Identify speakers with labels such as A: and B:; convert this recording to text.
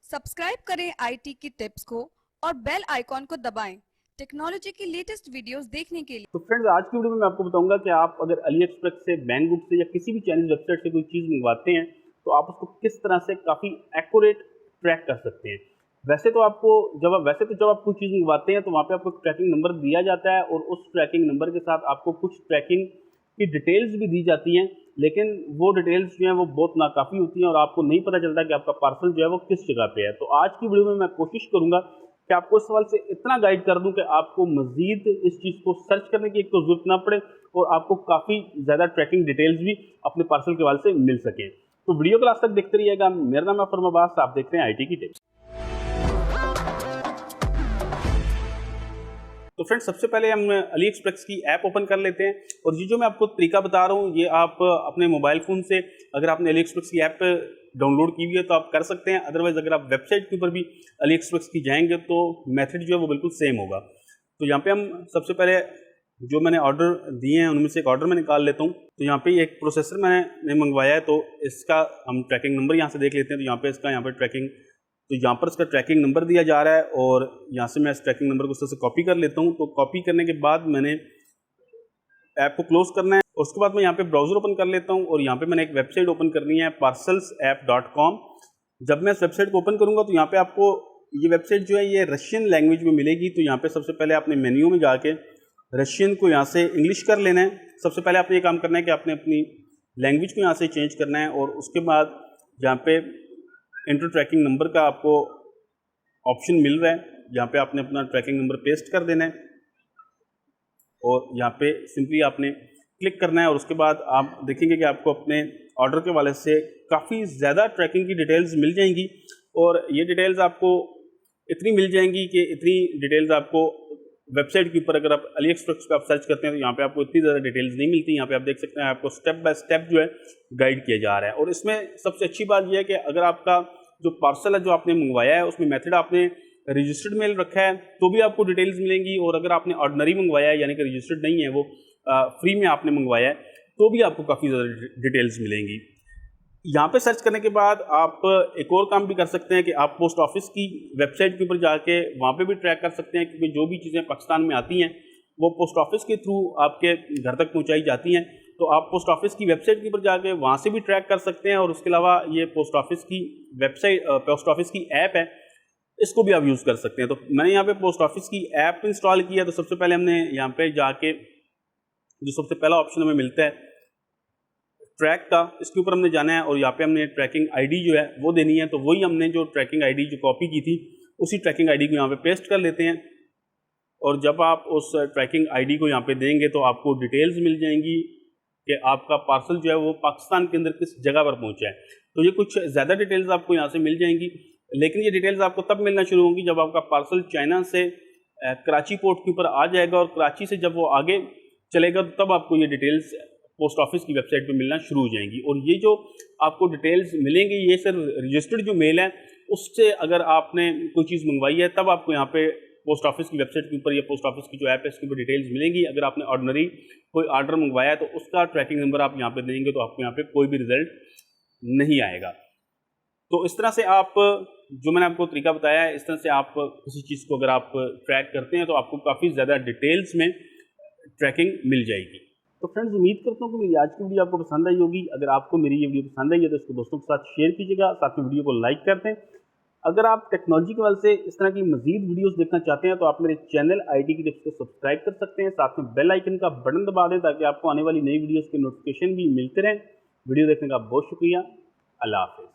A: Subscribe करें IT की tips को और बेल आइकॉन को दबाएं टेक्नोलॉजी की लेटेस्ट वीडियोस देखने के लिए।
B: तो फ्रेंड्स, आज की वीडियो में मैं आपको बताऊंगा कि आप अगर अली एक्सप्रेस से, बैंगबुक से या किसी भी चाइनीज वेबसाइट से कोई चीज़ मंगवाते हैं तो आप उसको किस तरह से काफ़ी एक्यूरेट ट्रैक कर सकते हैं। वैसे तो जब आप कोई चीज़ मंगवाते हैं तो वहाँ पे आपको एक ट्रैकिंग नंबर दिया जाता है और उस ट्रैकिंग नंबर के साथ आपको कुछ ट्रैकिंग की डिटेल्स भी दी जाती हैं, लेकिन वो डिटेल्स जो हैं वो बहुत नाकाफ़ी होती हैं और आपको नहीं पता चलता कि आपका पार्सल जो है वो किस जगह पे है। तो आज की वीडियो में मैं कोशिश करूँगा कि आपको इस सवाल से इतना गाइड कर दूं कि आपको मजीद इस चीज़ को सर्च करने की एक तो जरूरत ना पड़े और आपको काफ़ी ज़्यादा ट्रैकिंग डिटेल्स भी अपने पार्सल के हवाले से मिल सके। तो वीडियो को लास्ट तक देखते रहिएगा। मेरा नाम है फरमा अब्बास, आप देख रहे हैं आईटी की टिप्स। तो फ्रेंड्स, सबसे पहले हम अली एक्सप्रेस की ऐप ओपन कर लेते हैं और ये जो मैं आपको तरीका बता रहा हूँ ये आप अपने मोबाइल फ़ोन से, अगर आपने अली एक्सप्रेस की ऐप डाउनलोड की हुई है तो आप कर सकते हैं। अदरवाइज़ अगर आप वेबसाइट के ऊपर भी अली एक्सप्रेस की जाएंगे तो मेथड जो है वो बिल्कुल सेम होगा। तो यहाँ पे हम सबसे पहले जो मैंने ऑर्डर दिए हैं उनमें से एक ऑर्डर मैं निकाल लेता हूँ। तो यहाँ पे एक प्रोसेसर मैंने मंगवाया है तो इसका हम ट्रैकिंग नंबर यहाँ से देख लेते हैं। तो यहाँ पे ट्रैकिंग, तो यहाँ पर इसका ट्रैकिंग नंबर दिया जा रहा है और यहाँ से मैं इस ट्रैकिंग नंबर को उस तरह से कॉपी कर लेता हूँ। तो कॉपी करने के बाद मैंने ऐप को क्लोज करना है और उसके बाद मैं यहाँ पे ब्राउज़र ओपन कर लेता हूँ और यहाँ पे मैंने एक वेबसाइट ओपन करनी है, parcelsapp.com। जब मैं इस वेबसाइट को ओपन करूँगा तो यहाँ पे आपको ये वेबसाइट जो है ये रशियन लैंग्वेज में मिलेगी। तो यहाँ पे सबसे पहले आपने मेन्यू में जाके रशियन को यहाँ से इंग्लिश कर लेना है। सबसे पहले आपने ये काम करना है कि आपने अपनी लैंग्वेज को यहाँ से चेंज करना है और उसके बाद यहाँ पे इंटर ट्रैकिंग नंबर का आपको ऑप्शन मिल रहा है, यहाँ पे आपने अपना ट्रैकिंग नंबर पेस्ट कर देना है और यहाँ पे सिंपली आपने क्लिक करना है और उसके बाद आप देखेंगे कि आपको अपने ऑर्डर के वाले से काफ़ी ज़्यादा ट्रैकिंग की डिटेल्स मिल जाएंगी। और ये डिटेल्स आपको इतनी मिल जाएंगी कि इतनी डिटेल्स आपको वेबसाइट के ऊपर, अगर आप अली एक्सप्रेस पे आप सर्च करते हैं तो यहाँ पे आपको इतनी ज़्यादा डिटेल्स नहीं मिलती। यहाँ पे आप देख सकते हैं आपको स्टेप बाय स्टेप जो है गाइड किया जा रहा है। और इसमें सबसे अच्छी बात यह है कि अगर आपका जो पार्सल है जो आपने मंगवाया है उसमें मेथड आपने रजिस्टर्ड मेल रखा है तो भी आपको डिटेल्स मिलेंगी, और अगर आपने ऑर्डिनरी मंगवाया है यानी कि रजिस्टर्ड नहीं है, वो फ्री में आपने मंगवाया है, तो भी आपको काफ़ी ज़्यादा डिटेल्स मिलेंगी। यहाँ पे सर्च करने के बाद आप एक और काम भी कर सकते हैं कि आप पोस्ट ऑफिस की वेबसाइट के ऊपर जाके वहाँ पे भी ट्रैक कर सकते हैं, क्योंकि जो भी चीज़ें पाकिस्तान में आती हैं वो पोस्ट ऑफिस के थ्रू आपके घर तक पहुँचाई जाती हैं। तो आप पोस्ट ऑफिस की वेबसाइट के ऊपर जाके वहाँ से भी ट्रैक कर सकते हैं। और उसके अलावा ये पोस्ट ऑफिस की वेबसाइट, पोस्ट ऑफिस की ऐप है, इसको भी आप यूज़ कर सकते हैं। तो मैंने यहाँ पे पोस्ट ऑफिस की ऐप इंस्टॉल किया। तो सबसे पहले हमने यहाँ पे जाके जो सबसे पहला ऑप्शन हमें मिलता है ट्रैक का, इसके ऊपर हमने जाना है और यहाँ पे हमने ट्रैकिंग आईडी जो है वो देनी है। तो वही हमने जो ट्रैकिंग आईडी जो कॉपी की थी उसी ट्रैकिंग आईडी को यहाँ पे पेस्ट कर लेते हैं। और जब आप उस ट्रैकिंग आईडी को यहाँ पे देंगे तो आपको डिटेल्स मिल जाएंगी कि आपका पार्सल जो है वो पाकिस्तान के अंदर किस जगह पर पहुँचा है। तो ये कुछ ज़्यादा डिटेल्स आपको यहाँ से मिल जाएंगी, लेकिन ये डिटेल्स आपको तब मिलना शुरू होंगी जब आपका पार्सल चाइना से कराची पोर्ट के ऊपर आ जाएगा और कराची से जब वो आगे चलेगा तो तब आपको ये डिटेल्स पोस्ट ऑफिस की वेबसाइट पे मिलना शुरू हो जाएंगी। और ये जो आपको डिटेल्स मिलेंगी ये सिर्फ रजिस्टर्ड जो मेल है उससे अगर आपने कोई चीज़ मंगवाई है तब आपको यहाँ पे पोस्ट ऑफिस की वेबसाइट के ऊपर या पोस्ट ऑफिस की जो ऐप है इसके ऊपर डिटेल्स मिलेंगी। अगर आपने ऑर्डिनरी कोई ऑर्डर मंगवाया है तो उसका ट्रैकिंग नंबर आप यहाँ पे देंगे तो आपको यहाँ पे कोई भी रिजल्ट नहीं आएगा। तो इस तरह से आप, जो मैंने आपको तरीका बताया है, इस तरह से आप किसी चीज़ को अगर आप ट्रैक करते हैं तो आपको काफ़ी ज़्यादा डिटेल्स में ट्रैकिंग मिल जाएगी। तो फ्रेंड्स, उम्मीद करता हूँ कि मेरी आज की वीडियो आपको पसंद आई होगी। अगर आपको मेरी ये वीडियो पसंद आई है तो इसको दोस्तों के साथ शेयर कीजिएगा, साथ में वीडियो को लाइक कर दें। अगर आप टेक्नोलॉजी के हवाले से इस तरह की मजीद वीडियोस देखना चाहते हैं तो आप मेरे चैनल आईटी की टिप्स को सब्सक्राइब कर सकते हैं, साथ में बेल आइकन का बटन दबा दें ताकि आपको आने वाली नई वीडियोस के नोटिफिकेशन भी मिलते रहें। वीडियो देखने का बहुत शुक्रिया। अल्लाह हाफिज़।